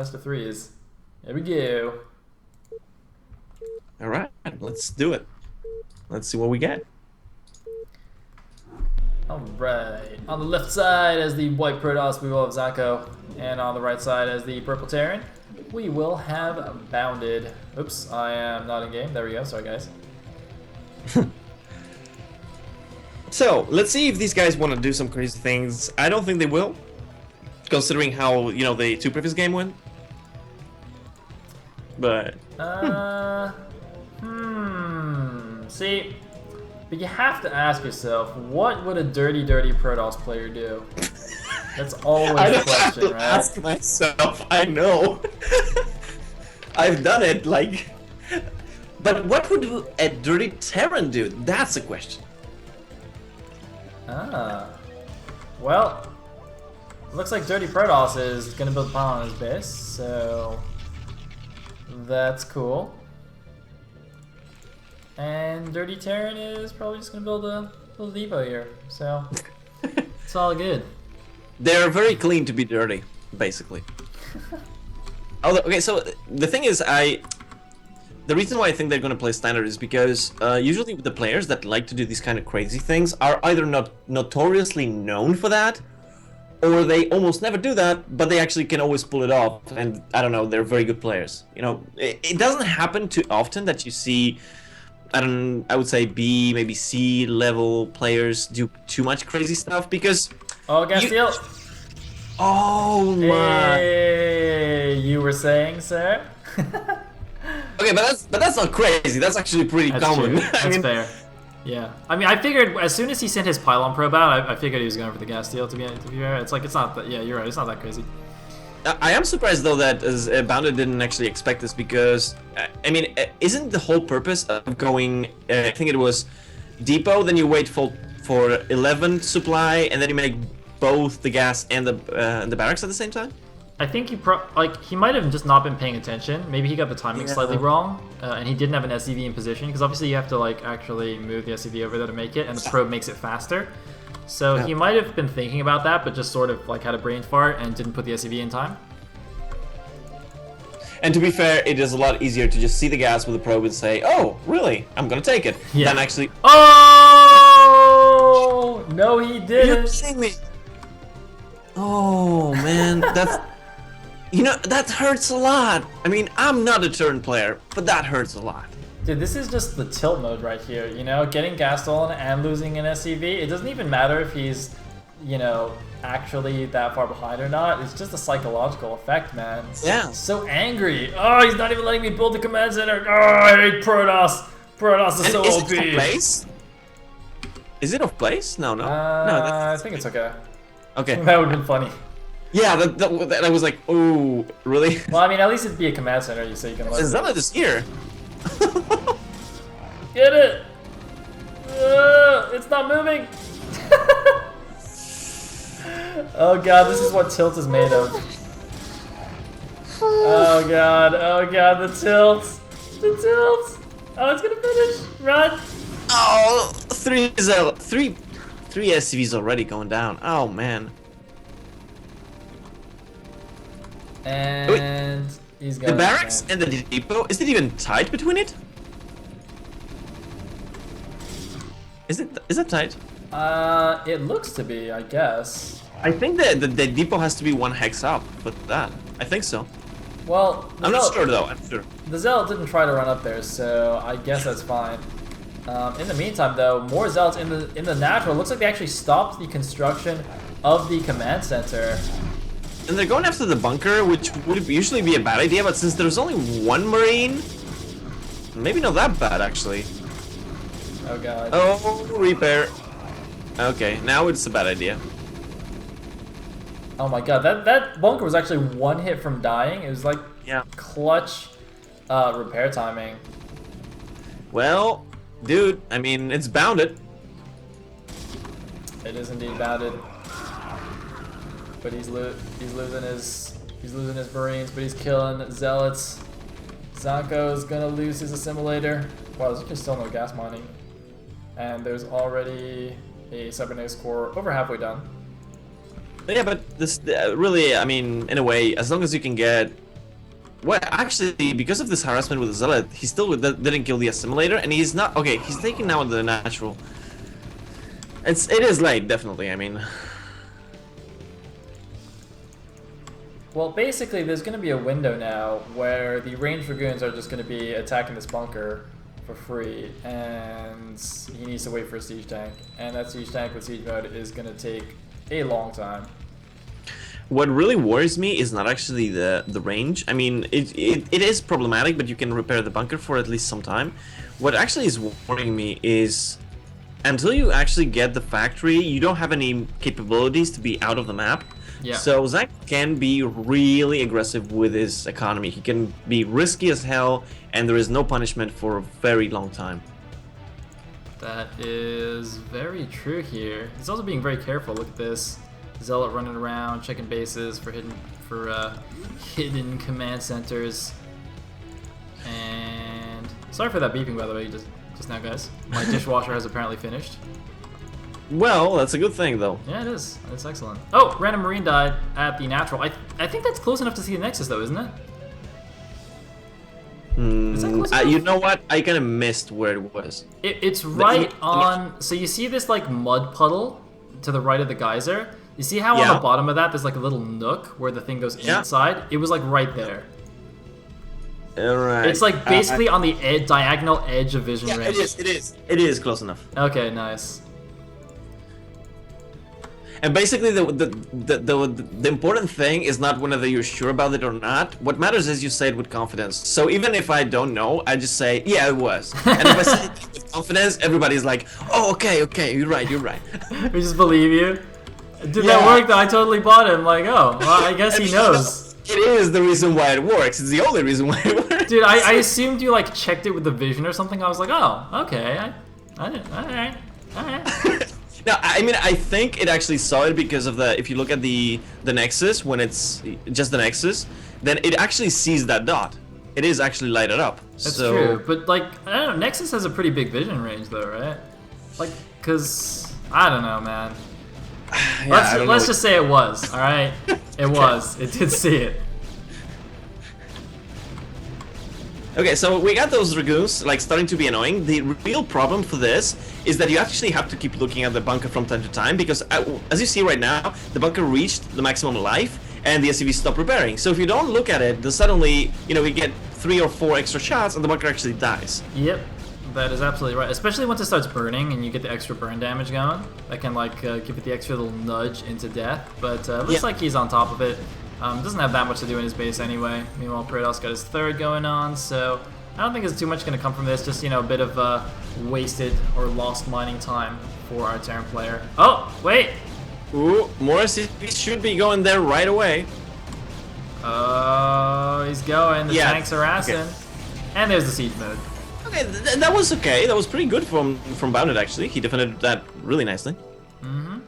Best of threes. Here we go. All right, let's do it. Let's see what we get. Alright. On the left side as the white Protoss, we will have ZancCo. And on the right side as the purple Terran, we will have Bounded. Oops, I am not in game. There we go. Sorry, guys. So, let's see if these guys want to do some crazy things. I don't think they will, considering how, you know, the two previous game went. But... See, but you have to ask yourself, what would a dirty Protoss player do? That's always the question, right? Ask myself, I know. I've done it, like... But what would a dirty Terran do? That's the question. Well, looks like dirty Protoss is gonna build a pile on his base, so that's cool. And dirty Terran is probably just gonna build a little depot here, so it's all good. They're very clean to be dirty, basically. Although, okay, so the thing is, the reason why I think they're gonna play standard is because usually the players that like to do these kind of crazy things are either not notoriously known for that, or they almost never do that, but they actually can always pull it off. And I don't know, they're very good players. You know, it doesn't happen too often that you see, I would say B, maybe C level players do too much crazy stuff because. Oh, gas steal! Oh my! Hey, you were saying, sir? Okay, but that's not crazy. That's actually pretty common. That's fair. Yeah. I mean, I figured as soon as he sent his pylon probe out, I figured he was going for the gas steal. To be fair, it's like it's not that. Yeah, you're right. It's not that crazy. I am surprised though that Bounded didn't actually expect this because I mean, isn't the whole purpose of going? I think it was depot. Then you wait for 11 supply, and then you make both the gas and the barracks at the same time. I think he might have just not been paying attention. Maybe he got the timing slightly wrong, and he didn't have an SCV in position because obviously you have to like actually move the SCV over there to make it, and the probe makes it faster. So he might have been thinking about that, but just sort of like had a brain fart and didn't put the SCV in time. And to be fair, it is a lot easier to just see the gas with the probe and say, "Oh, really? I'm gonna take it." Yeah. Than actually. Oh no, he didn't. You're kidding me. Oh man, that's. You know, that hurts a lot. I mean, I'm not a turn player, but that hurts a lot. Dude, this is just the tilt mode right here, you know? Getting gas stolen and losing an SCV, it doesn't even matter if he's, you know, actually that far behind or not. It's just a psychological effect, man. Yeah. So angry. Oh, he's not even letting me build the command center. Oh, I hate Protoss. Protoss is so OP. Is it off place? Is it off place? No. I think it's okay. Okay. That would have been funny. Yeah, that I was like, oh, really? Well, I mean, at least it'd be a command center, so you can let Zealot is here. Get it! It's not moving! Oh god, this is what tilt is made of. Oh god, the tilt! The tilt! Oh, it's gonna finish! Run! Oh, three SCVs already going down. Oh, man. And he's going the barracks and the depot, is it even tight between it? Is it tight? It looks to be, I guess. I think that the depot has to be one hex up with that. I think so. Well, I'm not sure though, I'm sure. The Zealot didn't try to run up there, so I guess that's fine. In the meantime though, more Zealots in the natural. Looks like they actually stopped the construction of the command center. And they're going after the bunker, which would usually be a bad idea, but since there's only one Marine, maybe not that bad, actually. Oh god. Oh, repair. Okay, now it's a bad idea. Oh my god, that bunker was actually one hit from dying. It was like clutch repair timing. Well, dude, I mean, it's bounded. It is indeed bounded. But he's losing his Marines, but he's killing Zealots. ZancCo is gonna lose his assimilator. Wow, there's just still no gas mining. And there's already a cybernetics core over halfway done. Yeah, but this really, I mean, in a way, as long as you can get Well, actually, because of this harassment with the Zealot, he still didn't kill the assimilator, and he's not okay. He's taking now the natural. It is late, definitely. I mean, Well, basically, there's going to be a window now where the ranged dragoons are just going to be attacking this bunker for free, and he needs to wait for a siege tank. And that siege tank with siege mode is going to take a long time. what really worries me is not actually the range. I mean, it is problematic, but you can repair the bunker for at least some time. What actually is worrying me is until you actually get the factory, you don't have any capabilities to be out of the map. Yeah. So Zach can be really aggressive with his economy. He can be risky as hell, and there is no punishment for a very long time. That is very true here. He's also being very careful. Look at this. Zealot running around, checking bases for hidden command centers. And sorry for that beeping, by the way, just now, guys. My dishwasher has apparently finished. Well, that's a good thing, though. Yeah, it is. It's excellent. Oh, random marine died at the natural. I think that's close enough to see the Nexus, though, isn't it? Is that close enough? You know what? I kind of missed where it was. It's right on. So you see this like mud puddle to the right of the geyser. You see how on the bottom of that there's like a little nook where the thing goes inside? It was like right there. Alright. It's like basically on the diagonal edge of vision range. It is close enough. Okay, nice. And basically, the important thing is not whether you're sure about it or not. What matters is you say it with confidence. So even if I don't know, I just say, yeah, it was. And if I say it with confidence, everybody's like, oh, okay, you're right. We just believe you. Did that work though? I totally bought it. I'm like, oh, well, I guess he knows. It is the reason why it works. It's the only reason why it works. Dude, I assumed you like checked it with the vision or something. I was like, oh, okay. I did. All right. No, I mean, I think it actually saw it because of if you look at the Nexus, when it's just the Nexus, then it actually sees that dot. It is actually lighted up. That's true, but like, I don't know, Nexus has a pretty big vision range though, right? Like, cause, I don't know, man. Yeah, let's just say it was, alright? It was. It did see it. Okay, so we got those Dragoons, like, starting to be annoying. The real problem for this is that you actually have to keep looking at the bunker from time to time, because as you see right now, the bunker reached the maximum life, and the SCV stopped repairing. So if you don't look at it, then suddenly, you know, we get 3 or 4 extra shots, and the bunker actually dies. Yep, that is absolutely right. Especially once it starts burning, and you get the extra burn damage going. That can, like, give it the extra little nudge into death. But looks like he's on top of it. Doesn't have that much to do in his base anyway. Meanwhile, Praetos got his third going on, so I don't think there's too much going to come from this. Just, you know, a bit of wasted or lost mining time for our Terran player. Oh, wait! Ooh, more SCVs should be going there right away. Oh, he's going. The tanks are assing. Okay. And there's the siege mode. Okay, that was okay. That was pretty good from Bounded, actually. He defended that really nicely. Mm-hmm.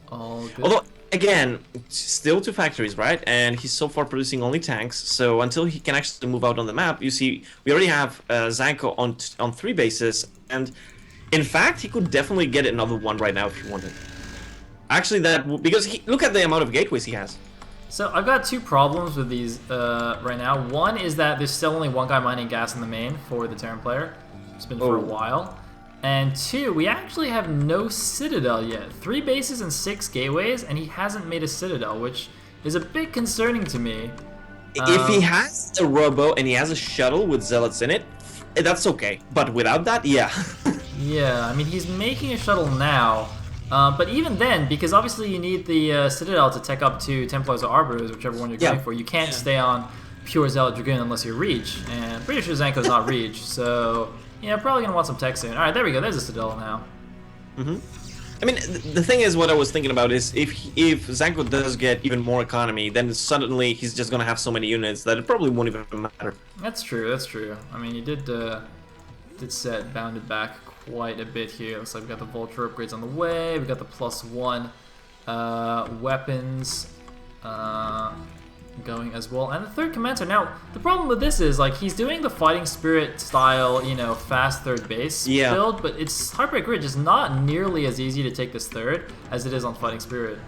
All good. Although, again, still 2 factories, right? And he's so far producing only tanks, so until he can actually move out on the map, you see, we already have ZancCo on 3 bases, and in fact, he could definitely get another one right now if he wanted. Actually, because look at the amount of gateways he has. So I've got 2 problems with these right now. One is that there's still only 1 guy mining gas in the main for the Terran player. It's been for a while. And 2, we actually have no citadel yet. 3 bases and 6 gateways, and he hasn't made a citadel, which is a bit concerning to me. If he has a robo and he has a shuttle with zealots in it, that's okay. But without that, yeah. Yeah, I mean, he's making a shuttle now. But even then, because obviously you need the citadel to tech up to Templars or Arbiters, whichever one you're going for. You can't stay on pure Zealot Dragoon unless you're Reach. And I'm pretty sure ZancCo's not Reach, so... Yeah, probably gonna want some tech soon. Alright, there we go, there's a Citadel now. I mean, the thing is, what I was thinking about is if ZancCo does get even more economy, then suddenly he's just gonna have so many units that it probably won't even matter. That's true, that's true. I mean, he did set Bounded back quite a bit here. Looks like we got the Vulture upgrades on the way, we got the +1 weapons going as well, and the third commencer. Now, the problem with this is, like, he's doing the Fighting Spirit style, you know, fast third base build, but it's Heartbreak Ridge is not nearly as easy to take this third as it is on Fighting Spirit.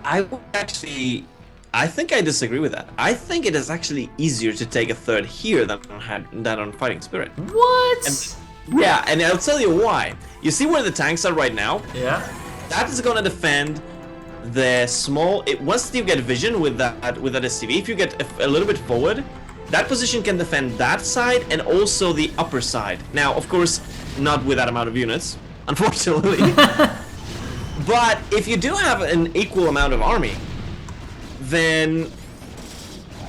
I would actually I think I disagree with that. I think it is actually easier to take a third here than on Fighting Spirit. What? And, yeah, and I'll tell you why. You see where the tanks are right now? Yeah. That is gonna defend the small. Once you get vision with that SCV, if you get a little bit forward, that position can defend that side and also the upper side. Now, of course, not with that amount of units, unfortunately. But if you do have an equal amount of army, then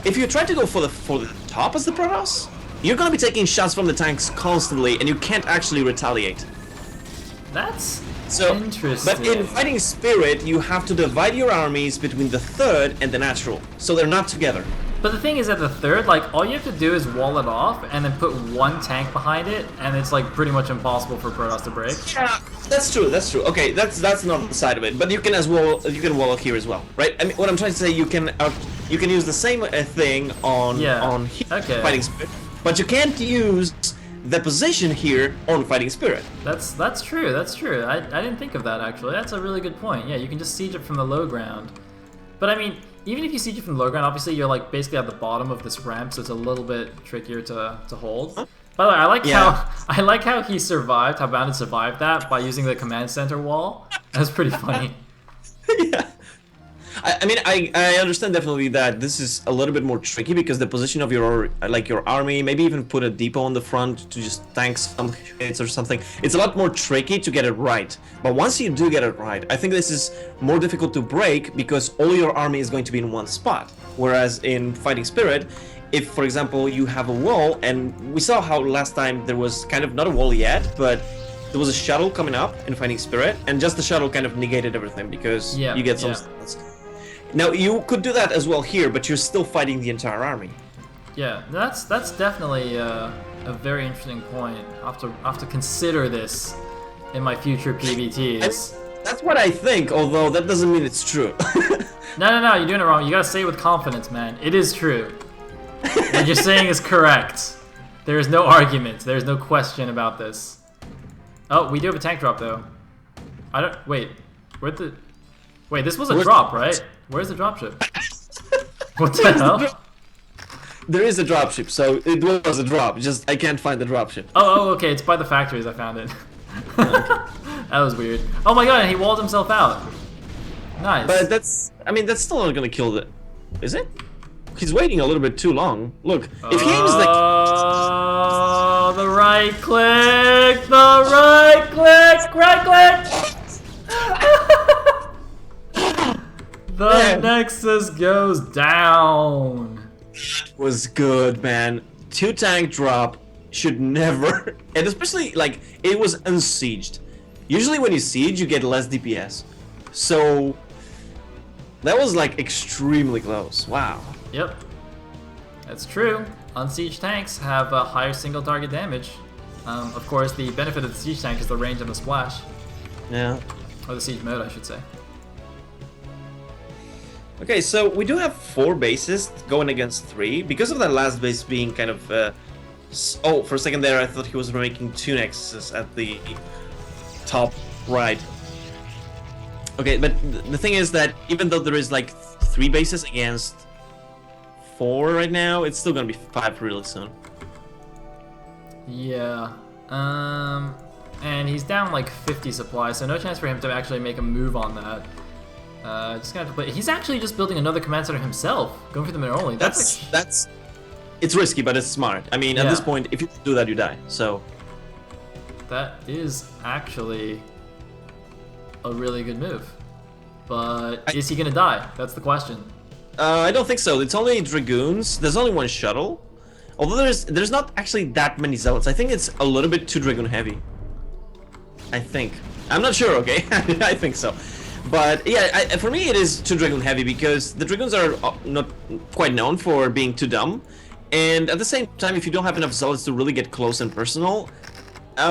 if you try to go for the top as the Protoss, you're gonna be taking shots from the tanks constantly, and you can't actually retaliate. That's So, interesting. but in Fighting Spirit, you have to divide your armies between the third and the natural, so they're not together. But the thing is, at the third, like, all you have to do is wall it off and then put one tank behind it, and it's like pretty much impossible for Protoss to break. Yeah, that's true. That's true. Okay, that's another side of it. But you can wall up here as well, right? I mean, what I'm trying to say, you can use the same thing on Okay. Fighting Spirit, but you can't use the position here on Fighting Spirit. That's true. That's true. I didn't think of that actually. That's a really good point. Yeah, you can just siege it from the low ground. But I mean, even if you siege it from the low ground, obviously you're like basically at the bottom of this ramp, so it's a little bit trickier to hold. Huh? By the way, I like how he survived, how Bounded survived that by using the command center wall. That's pretty funny. Yeah. I mean, I understand definitely that this is a little bit more tricky because the position of your army, maybe even put a depot on the front to just tank some hits or something. It's a lot more tricky to get it right. But once you do get it right, I think this is more difficult to break because all your army is going to be in one spot. Whereas in Fighting Spirit, if, for example, you have a wall, and we saw how last time there was kind of not a wall yet, but there was a shuttle coming up in Fighting Spirit, and just the shuttle kind of negated everything because you get some stats. Now, you could do that as well here, but you're still fighting the entire army. Yeah, that's definitely a very interesting point. I'll have to consider this in my future PvTs. That's what I think, although that doesn't mean it's true. No, you're doing it wrong. You gotta say it with confidence, man. It is true. What you're saying is correct. There is no argument. There's no question about this. Oh, we do have a tank drop, though. Wait, wait, this was a drop, right? Where's the dropship? What the hell? There is a dropship, so it was a drop. Just I can't find the dropship. Oh, okay. It's by the factories. I found it. That was weird. Oh my god! And he walled himself out. Nice. But that's still not gonna kill the. Is it? He's waiting a little bit too long. Look, if he aims like. Oh, the right click! The right click! Right click! The Nexus goes down. Was good, man. 2 tank drop should never, and especially like it was unsieged. Usually when you siege, you get less DPS. So that was like extremely close. Wow. Yep, that's true. Unsieged tanks have a higher single target damage. Of course, the benefit of the siege tank is the range and the splash. Yeah. Or the siege mode, I should say. Okay, so we do have 4 bases going against 3 because of that last base being kind of. Oh, for a second there, I thought he was making 2 nexuses at the top right. Okay, but the thing is that even though there is like 3 bases against 4 right now, it's still gonna be 5 really soon. Yeah. And he's down like 50 supplies, so no chance for him to actually make a move on that. Just gonna have to play. He's actually just building another command center himself, going for the mineral only. That's it's risky, but it's smart. I mean, at this point, if you do that, you die. So that is actually a really good move. But is he gonna die? That's the question. I don't think so. It's only Dragoons. There's only 1 shuttle. Although there's not actually that many zealots. I think it's a little bit too Dragoon heavy. I think. I'm not sure. Okay, I think so. But yeah, for me it is too Dragoon heavy because the Dragoons are not quite known for being too dumb, and at the same time, if you don't have enough zealots to really get close and personal,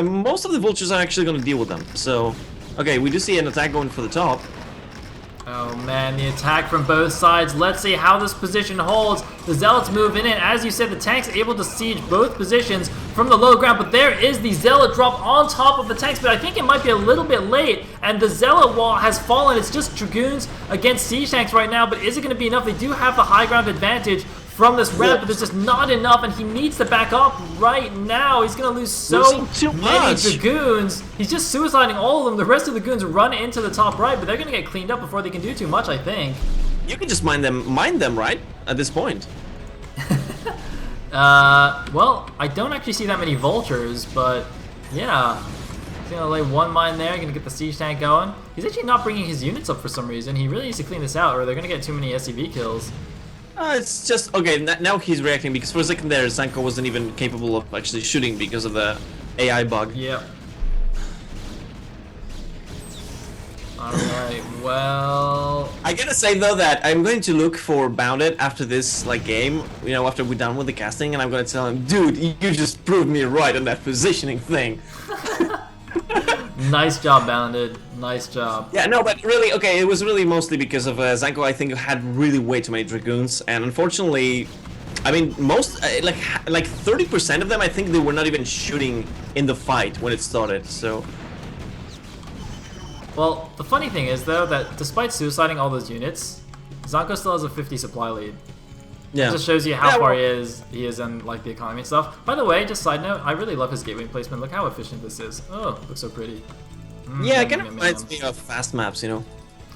most of the vultures are actually going to deal with them. So, okay, we do see an attack going for the top. Oh man, the attack from both sides. Let's see how this position holds. The Zealots move in, and as you said, the tank's able to siege both positions from the low ground, but there is the Zealot drop on top of the tanks, but I think it might be a little bit late, and the Zealot wall has fallen. It's just Dragoons against siege tanks right now, but is it going to be enough? They do have the high ground advantage from this ramp, but there's just not enough, and he needs to back up right now. He's gonna lose so many Dragoons. He's just suiciding all of them. The rest of the goons run into the top right, but they're gonna get cleaned up before they can do too much, I think. You can just mine them, right? At this point. Well, I don't actually see that many vultures, but yeah. He's gonna lay one mine there, gonna get the siege tank going. He's actually not bringing his units up for some reason. He really needs to clean this out, or they're gonna get too many SCV kills. It's just, okay, now he's reacting because for a second there, ZancCo wasn't even capable of actually shooting because of the AI bug. Yep. Alright, well... I gotta say though that I'm going to look for Bounded after this game, you know, after we're done with the casting, and I'm gonna tell him, dude, you just proved me right on that positioning thing. Nice job, Bounded. Nice job. Yeah, no, but really, okay, it was really mostly because of ZancCo. I think had really way too many Dragoons, and unfortunately, I mean, most, like 30% of them, I think they were not even shooting in the fight when it started, so... Well, the funny thing is, though, that despite suiciding all those units, ZancCo still has a 50 supply lead. Yeah. It just shows you how far he is in like the economy and stuff. By the way, just side note, I really love his gateway placement. Look how efficient this is. Oh, looks so pretty. Yeah, it kind of reminds me of fast maps, you know.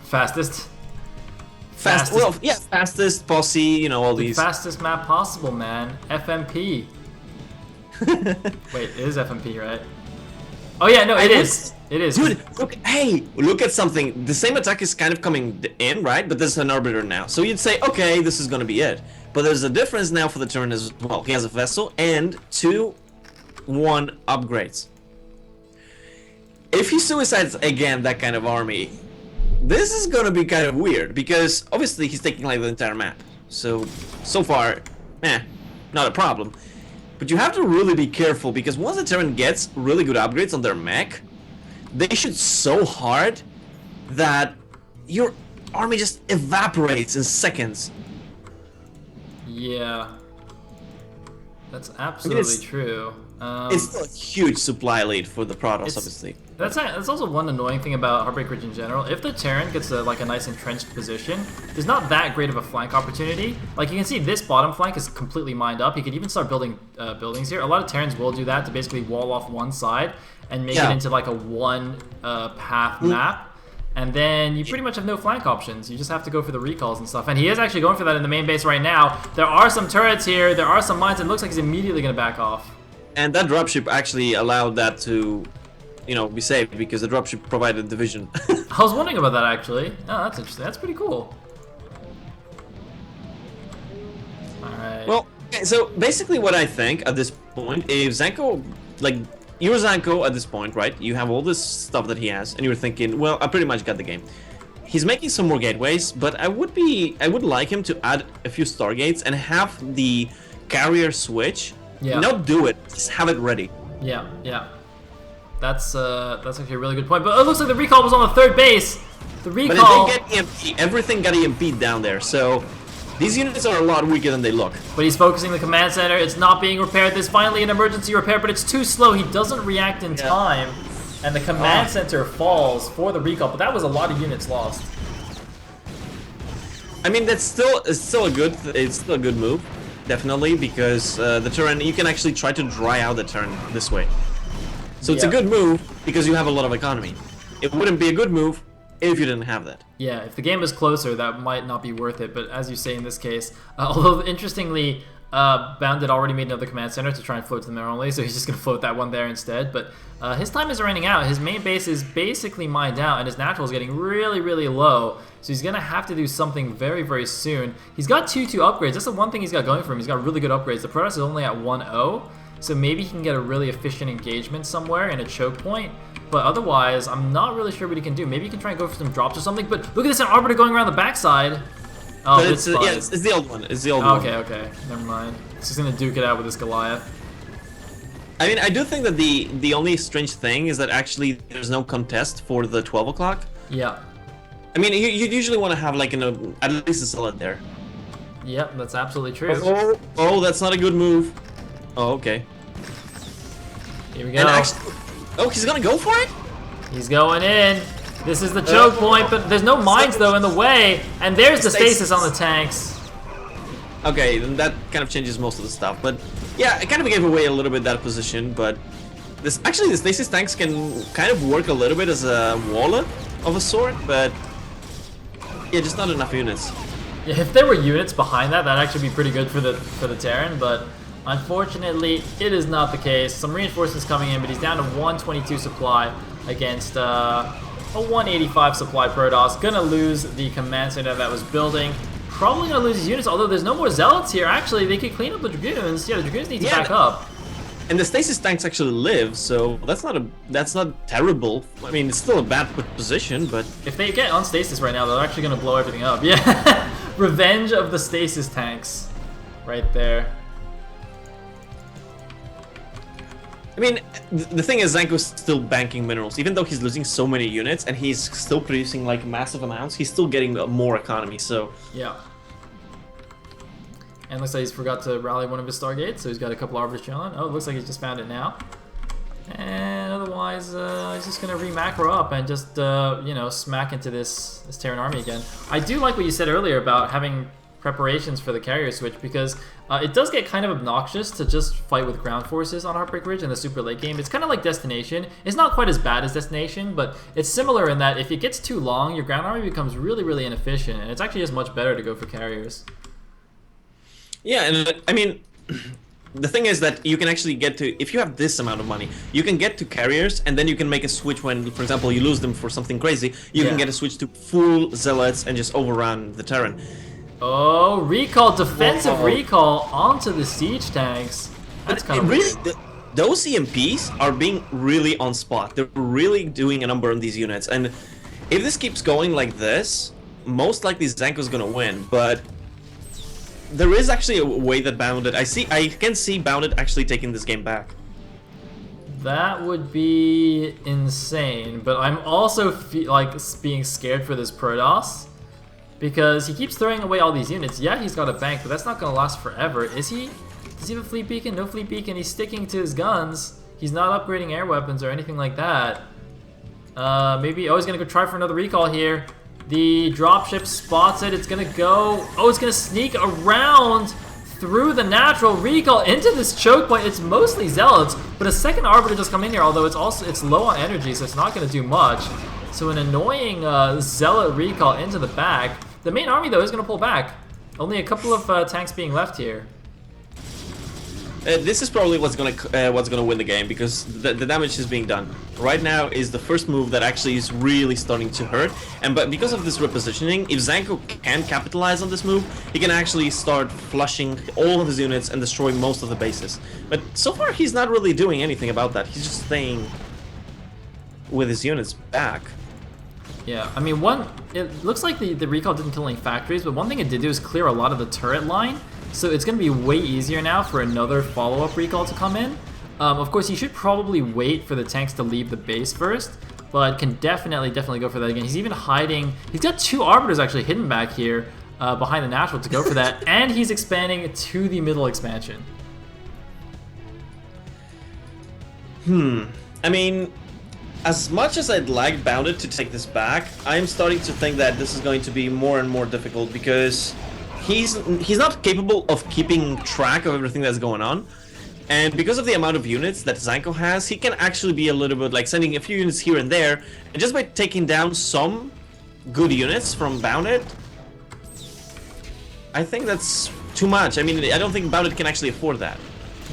Fastest. Well, yeah, fastest, posse, you know, all these. Fastest map possible, man. FMP. Wait, it is FMP, right? Oh yeah, no, it is. It is. Dude, look, hey, look at something. The same attack is kind of coming in, right? But there's an arbiter now. So you'd say, okay, this is gonna be it. But there's a difference now for the turn as well. He has a vessel and 2-1 upgrades. If he suicides again that kind of army, this is gonna be kind of weird because obviously he's taking like the entire map. So far, not a problem. But you have to really be careful because once the Terran gets really good upgrades on their mech, they shoot so hard that your army just evaporates in seconds. Yeah, that's absolutely true. It's still a huge supply lead for the Protoss, obviously. That's also one annoying thing about Heartbreak Ridge in general. If the Terran gets a nice entrenched position, there's not that great of a flank opportunity. Like you can see, this bottom flank is completely mined up. He could even start building buildings here. A lot of Terrans will do that to basically wall off one side and make it into like a one path map. And then you pretty much have no flank options. You just have to go for the recalls and stuff. And he is actually going for that in the main base right now. There are some turrets here. There are some mines. And it looks like he's immediately going to back off. And that dropship actually allowed that to, you know, be saved because the dropship provided the vision. I was wondering about that actually. Oh, that's interesting. That's pretty cool. Alright. Well, okay, so basically what I think at this point is ZancCo, like, you're ZancCo at this point, right? You have all this stuff that he has, and you're thinking, well, I pretty much got the game. He's making some more gateways, but I would like him to add a few stargates and have the carrier switch. Yeah. Not do it, just have it ready. Yeah, yeah. That's actually a really good point. But it looks like the recall was on the third base. The recall. But if they get EMP, everything got EMP'd down there, so these units are a lot weaker than they look. But he's focusing the command center. It's not being repaired. There's finally an emergency repair, but it's too slow. He doesn't react in time, and the command center falls for the recall. But that was a lot of units lost. I mean, it's still a good move. Definitely, because the turn, you can actually try to dry out the turn this way. So it's a good move because you have a lot of economy. It wouldn't be a good move if you didn't have that. Yeah, if the game is closer, that might not be worth it. But as you say in this case, although interestingly, Bounded already made another command center to try and float to them only, so he's just going to float that one there instead. But his time is running out. His main base is basically mined out, and his natural is getting really, really low. So he's going to have to do something very, very soon. He's got 2-2 upgrades. That's the one thing he's got going for him. He's got really good upgrades. The Protoss is only at 1-0, so maybe he can get a really efficient engagement somewhere in a choke point. But otherwise, I'm not really sure what he can do. Maybe he can try and go for some drops or something. But look at this, an Arbiter going around the backside. Oh, but it's the old one. It's the old one. Okay. Never mind. He's just going to duke it out with this Goliath. I mean, I do think that the only strange thing is that actually there's no contest for the 12 o'clock. Yeah. I mean, you usually want to have like at least a Zealot there. Yep, that's absolutely true. Oh, that's not a good move. Oh, okay. Here we go. And actually, oh, he's gonna go for it? He's going in. This is the choke point, but there's no mines though in the way. And there's the stasis on the tanks. Okay, then that kind of changes most of the stuff. But yeah, it kind of gave away a little bit that position. But this actually, the stasis tanks can kind of work a little bit as a wall of a sort. But yeah, just not enough units. Yeah, if there were units behind that, that'd actually be pretty good for the Terran. But unfortunately, it is not the case. Some reinforcements coming in, but he's down to 122 supply against a 185 supply Protoss. Gonna lose the command center that was building. Probably gonna lose his units, although there's no more Zealots here. Actually, they could clean up the Dragoons. Yeah, the Dragoons need to back up. And the stasis tanks actually live, so that's not terrible. I mean, it's still a bad position, but if they get on stasis right now, they're actually gonna blow everything up. Yeah, revenge of the stasis tanks, right there. I mean, the thing is, ZancCo's still banking minerals. Even though he's losing so many units and he's still producing like massive amounts, he's still getting more economy, so... Yeah. And looks like he's forgot to rally one of his Stargates, so he's got a couple Arbiters chilling. Oh, it looks like he's just found it now. And otherwise, he's just going to re-macro up and just, you know, smack into this Terran army again. I do like what you said earlier about having preparations for the carrier switch, because it does get kind of obnoxious to just fight with ground forces on Heartbreak Ridge in the super late game. It's kind of like Destination. It's not quite as bad as Destination, but it's similar in that if it gets too long, your ground army becomes really, really inefficient, and it's actually just much better to go for carriers. Yeah, and I mean, the thing is that you can actually get to, if you have this amount of money, you can get to carriers, and then you can make a switch when, for example, you lose them for something crazy. You can get a switch to full Zealots and just overrun the Terran. Oh, recall, defensive recall onto the siege tanks. That's kind of really weird. Those EMPs are being really on spot. They're really doing a number on these units, and if this keeps going like this, most likely ZancCo's gonna win. But there is actually a way that Bounded, I can see Bounded actually taking this game back. That would be insane, but I'm also like being scared for this Protoss. Because he keeps throwing away all these units. Yeah, he's got a bank, but that's not going to last forever. Is he? Does he have a fleet beacon? No fleet beacon. He's sticking to his guns. He's not upgrading air weapons or anything like that. Maybe, oh, he's going to go try for another recall here. The dropship spots it. It's going to go, oh, it's going to sneak around through the natural recall into this choke point. It's mostly Zealots, but a second Arbiter just come in here, although it's low on energy, so it's not going to do much. So an annoying Zealot recall into the back. The main army, though, is going to pull back. Only a couple of tanks being left here. This is probably what's gonna win the game, because the damage is being done. Right now is the first move that actually is really starting to hurt, but because of this repositioning, if ZancCo can capitalize on this move, he can actually start flushing all of his units and destroying most of the bases. But so far, he's not really doing anything about that. He's just staying with his units back. Yeah, I mean, it looks like the recall didn't kill any factories, but one thing it did do is clear a lot of the turret line, so it's going to be way easier now for another follow-up recall to come in. Of course, you should probably wait for the tanks to leave the base first, but can definitely go for that again. He's even hiding, he's got 2 Arbiters actually hidden back here behind the natural to go for that, and he's expanding to the middle expansion. I mean, as much as I'd like Bounded to take this back, I'm starting to think that this is going to be more and more difficult, because he's not capable of keeping track of everything that's going on. And because of the amount of units that ZancCo has, he can actually be a little bit like sending a few units here and there, and just by taking down some good units from Bounded, I think that's too much. I mean, I don't think Bounded can actually afford that.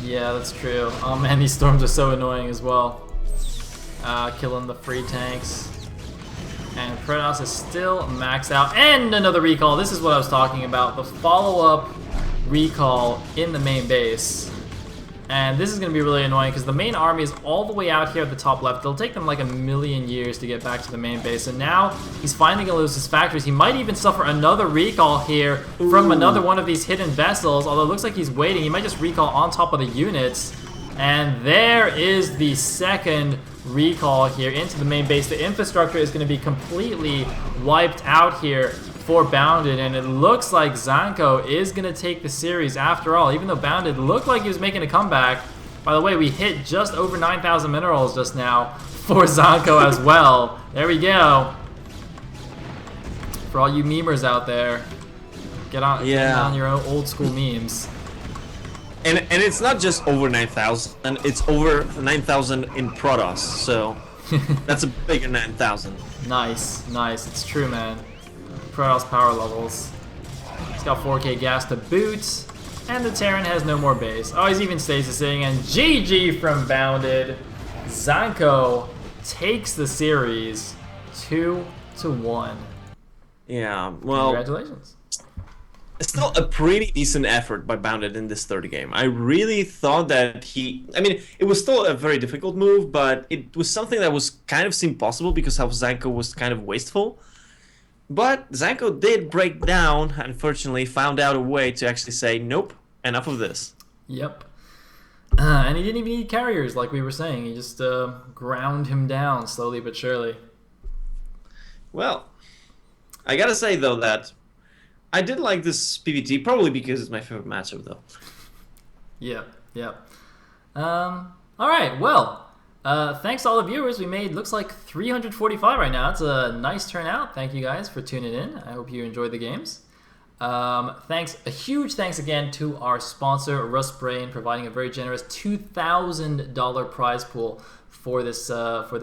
Yeah, that's true. Oh man, these storms are so annoying as well. Killing the free tanks. And Protoss is still maxed out. And another recall. This is what I was talking about. The follow-up recall in the main base. And this is going to be really annoying because the main army is all the way out here at the top left. It'll take them like a million years to get back to the main base. And now he's finally going to lose his factories. He might even suffer another recall here from another one of these hidden vessels. Although it looks like he's waiting. He might just recall on top of the units. And there is the second recall here into the main base. The infrastructure is going to be completely wiped out here for Bounded, and it looks like ZancCo is going to take the series after all, even though Bounded looked like he was making a comeback. By the way, we hit just over 9,000 minerals just now for ZancCo as well. There we go. For all you memers out there, get on your own old school memes. And it's not just over 9,000, it's over 9,000 in Protoss, so that's a bigger 9,000. Nice, nice. It's true, man. Protoss power levels. He's got 4K gas to boot, and the Terran has no more base. Oh, he's even stasising, and GG from Bounded. ZancCo takes the series 2-1. Yeah, well... Congratulations. It's still a pretty decent effort by Bounded in this third game. I really thought that I mean, it was still a very difficult move, but it was something that was kind of seemed possible because how ZancCo was kind of wasteful. But ZancCo did break down, unfortunately, found out a way to actually say, nope, enough of this. Yep. And he didn't even need carriers, like we were saying. He just ground him down slowly but surely. Well, I gotta say, though, that I did like this PvT, probably because it's my favorite matchup, though. Yep, yep. All right, well, thanks to all the viewers. We made, looks like 345 right now. It's a nice turnout. Thank you guys for tuning in. I hope you enjoyed the games. A huge thanks again to our sponsor, Rustbrain, providing a very generous $2,000 prize pool for this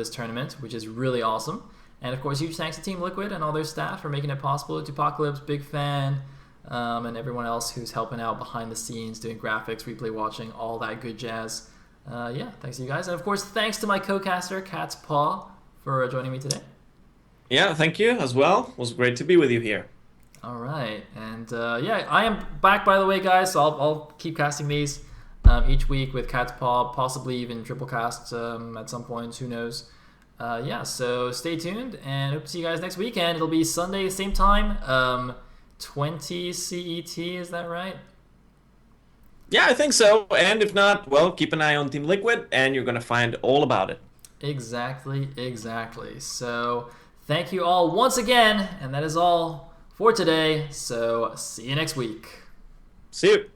tournament, which is really awesome. And of course, huge thanks to Team Liquid and all their staff for making it possible. Apocalypse, big fan, and everyone else who's helping out behind the scenes, doing graphics, replay watching, all that good jazz. Yeah, thanks to you guys. And of course, thanks to my co-caster, Cat's Paw, for joining me today. Yeah, thank you as well. It was great to be with you here. All right, and yeah, I am back, by the way, guys, so I'll keep casting these each week with Cat's Paw, possibly even triple cast at some point, who knows. Yeah, so stay tuned, and hope to see you guys next weekend. It'll be Sunday, same time, 20 CET, is that right? Yeah, I think so. And if not, well, keep an eye on Team Liquid, and you're going to find all about it. Exactly, exactly. So thank you all once again, and that is all for today. So see you next week. See you.